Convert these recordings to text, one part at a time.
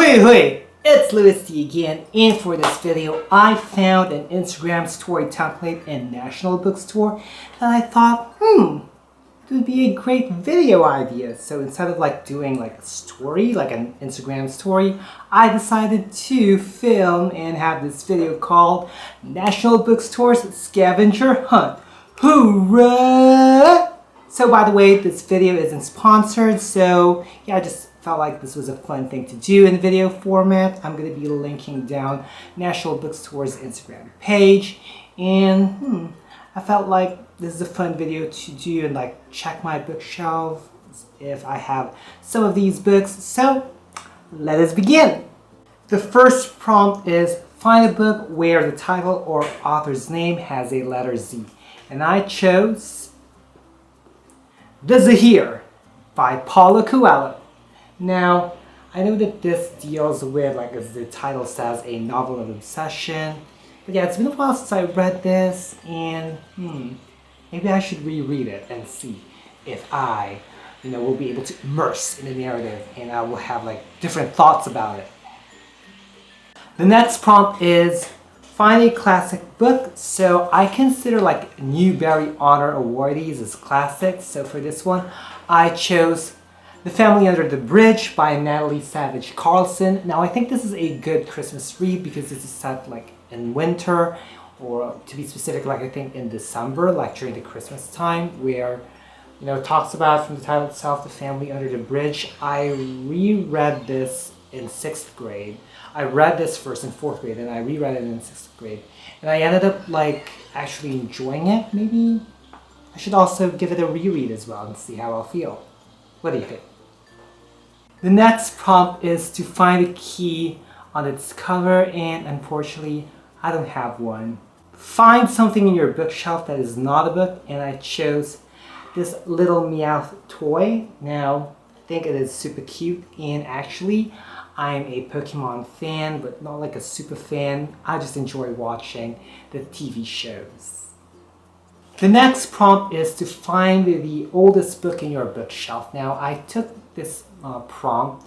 Hey, it's louisity again, and for this video I found an Instagram story template in National Bookstore that I thought, it would be a great video idea. So instead of doing a story, like an Instagram story, I decided to film and have this video called National Bookstore's Scavenger Hunt. Hoorah! So by the way, this video isn't sponsored, so yeah, I just felt like this was a fun thing to do in video format. I'm going to be linking down National Bookstore's Instagram page, and I felt like this is a fun video to do and check my bookshelf if I have some of these books. So let us begin. The first prompt is find a book where the title or author's name has a letter Z, and I chose The Zahir by Paulo Coelho. Now, I know that this deals with, as the title says, a novel of obsession. But yeah, it's been a while since I read this, and maybe I should reread it and see if I, will be able to immerse in the narrative and I will have different thoughts about it. The next prompt is find a classic book. So I consider Newbery Honor awardees as classics. So for this one, I chose The Family Under the Bridge by Natalie Savage Carlson. Now I think this is a good Christmas read because this is set in winter, or to be specific, I think in December, during the Christmas time, where it talks about, from the title itself, The Family Under the Bridge. I reread this in 6th grade. I read this first in 4th grade and I reread it in 6th grade, and I ended up actually enjoying it. Maybe I should also give it a reread as well and see how I'll feel. What do you think? The next prompt is to find a key on its cover, and unfortunately I don't have one. Find something in your bookshelf that is not a book, and I chose this little Meowth toy. Now I think it is super cute, and actually I'm a Pokemon fan, but not a super fan. I just enjoy watching the TV shows. The next prompt is to find the oldest book in your bookshelf. Now I took this prompt,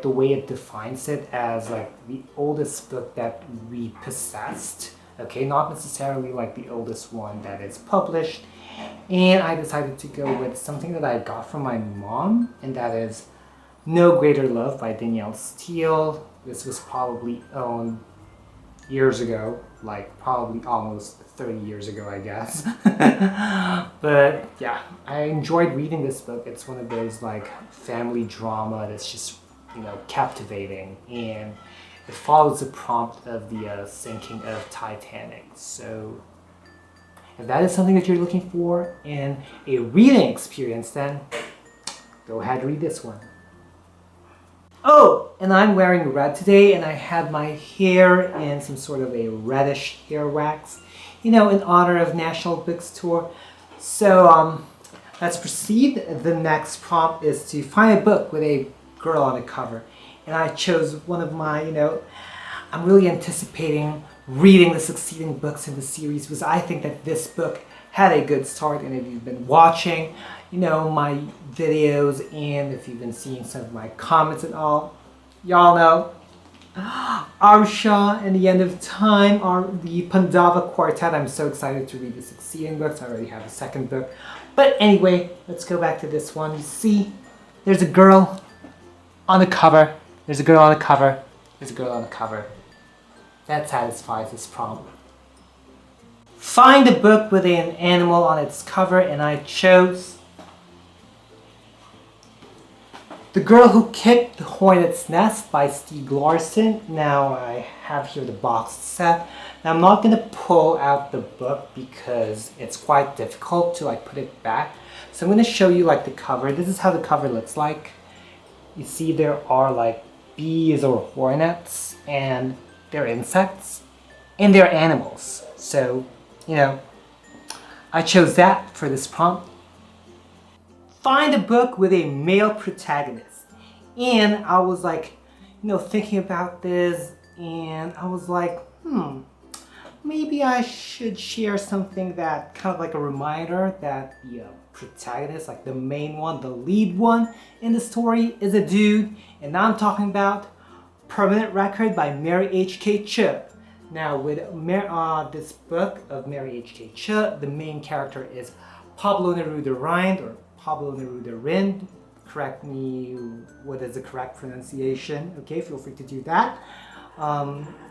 the way it defines it, as the oldest book that we possessed. Okay, not necessarily the oldest one that is published. And I decided to go with something that I got from my mom, and that is No Greater Love by Danielle Steele. This was probably owned years ago, probably almost 30 years ago, I guess. But yeah, I enjoyed reading this book. It's one of those family drama that's just captivating, and it follows the prompt of the sinking of Titanic. So if that is something that you're looking for in a reading experience, then go ahead and read this one. Oh, and I'm wearing red today, and I had my hair in some sort of a reddish hair wax, in honor of National Bookstore. So let's proceed. The next prompt is to find a book with a girl on the cover, and I chose one of my, I'm really anticipating reading the succeeding books in the series, because I think that this book had a good start. And if you've been watching my videos, and if you've been seeing some of my comments and all, y'all know our Shah and the End of Time are the Pandava Quartet. I'm so excited to read the succeeding books. I already have a second book. But anyway, let's go back to this one. You see, there's a girl on the cover. There's a girl on the cover. There's a girl on the cover. That satisfies this prompt. Find a book with an animal on its cover, and I chose The Girl Who Kicked the Hornet's Nest by Stieg Larsson. Now I have here the box set. Now I'm not going to pull out the book because it's quite difficult to put it back. So I'm going to show you the cover. This is how the cover looks like. You see there are bees or hornets, and they're insects, and they're animals. So, I chose that for this prompt. Find a book with a male protagonist. And I was thinking about this, and I was maybe I should share something that kind of a reminder that the protagonist, the main one, the lead one in the story, is a dude. And I'm talking about Permanent Record by Mary H.K. Choi. Now with this book of Mary H.K. Choi, the main character is Pablo Neruda Rind, or Pablo Neruda Rind. Correct me what is the correct pronunciation, okay? Feel free to do that.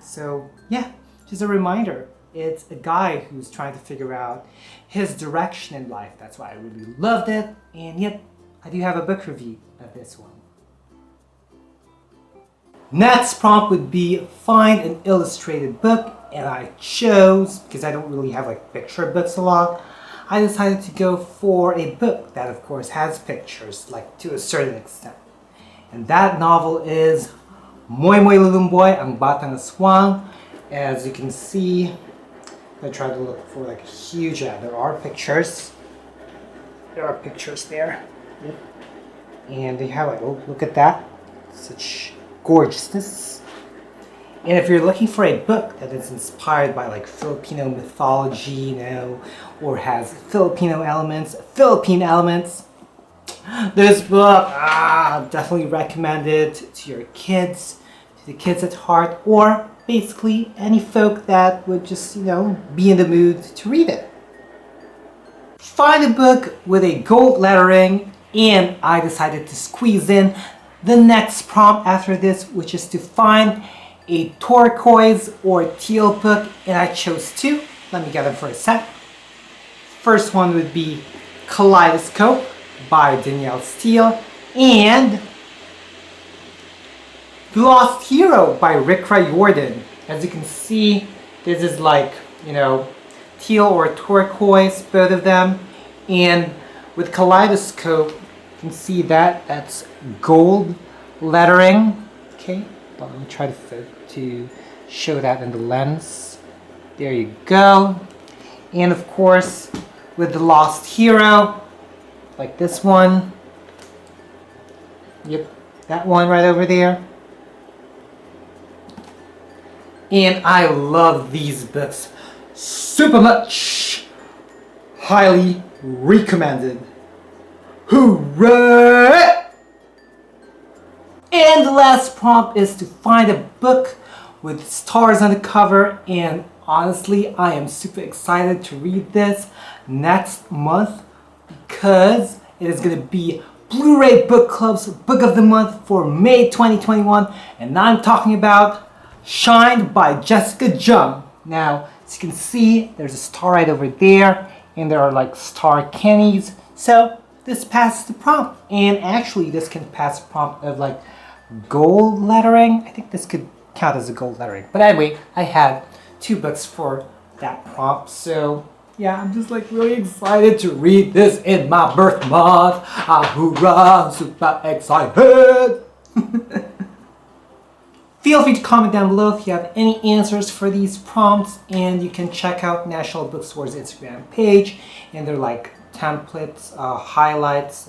So yeah, just a reminder. It's a guy who's trying to figure out his direction in life. That's why I really loved it. And yet, I do have a book review of this one. Next prompt would be find an illustrated book. And I chose, because I don't really have like picture books a lot, I decided to go for a book that of course has pictures, like to a certain extent. And that novel is Moymoy Lulumboy, ang Batang Aswang. As you can see, I tried to look for like a huge ad. There are pictures. There are pictures there. Yep. And they have like, oh, look at that. Such gorgeousness. And if you're looking for a book that is inspired by like Filipino mythology, you know, or has Philippine elements, this book, definitely recommend it to your kids, to the kids at heart, or basically any folk that would just, you know, be in the mood to read it. Find a book with a gold lettering, and I decided to squeeze in the next prompt after this, which is to find a turquoise or teal book, and I chose two. Let me get them for a sec. First one would be Kaleidoscope by Danielle Steele, and The Lost Hero by Rickra Jordan. As you can see, this is like, you know, teal or turquoise, both of them. And with Kaleidoscope, you can see that that's gold lettering. Okay, let me try to show that in the lens. There you go. And of course, with The Lost Hero, like this one. Yep, that one right over there. And I love these books super much. Highly recommended. Hooray! And the last prompt is to find a book with stars on the cover, and honestly, I am super excited to read this next month because it is going to be BLouRay Book Club's Book of the Month for May 2021, and I'm talking about Shine by Jessica Jung. Now, as you can see, there's a star right over there, and there are like star candies, so this passes the prompt. And actually, this can pass the prompt of like gold lettering. I think this could count as a gold lettering. But anyway, I had two books for that prompt, so yeah, I'm just like really excited to read this in my birth month. Hoorah, I'm super excited. Feel free to comment down below if you have any answers for these prompts, and you can check out National Bookstore's Instagram page, and they're like templates, highlights,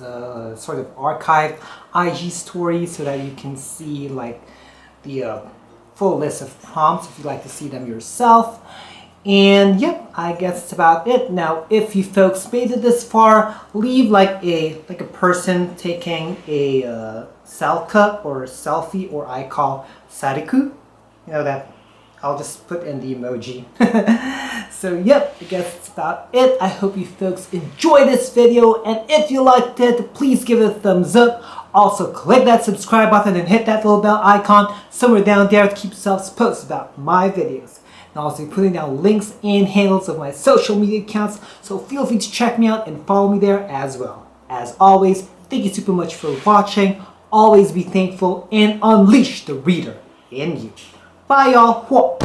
sort of archived IG stories so that you can see like the full list of prompts if you'd like to see them yourself. And yep, I guess that's about it. Now, if you folks made it this far, leave like a person taking a selfie or selfie, or I call sariku. You know that. I'll just put in the emoji. So yep, I guess that's about it. I hope you folks enjoyed this video, and if you liked it, please give it a thumbs up. Also, click that subscribe button and hit that little bell icon somewhere down there to keep yourselves posted about my videos. And also putting down links and handles of my social media accounts, so feel free to check me out and follow me there as well. As always, thank you super much for watching. Always be thankful and unleash the reader in you. Bye y'all.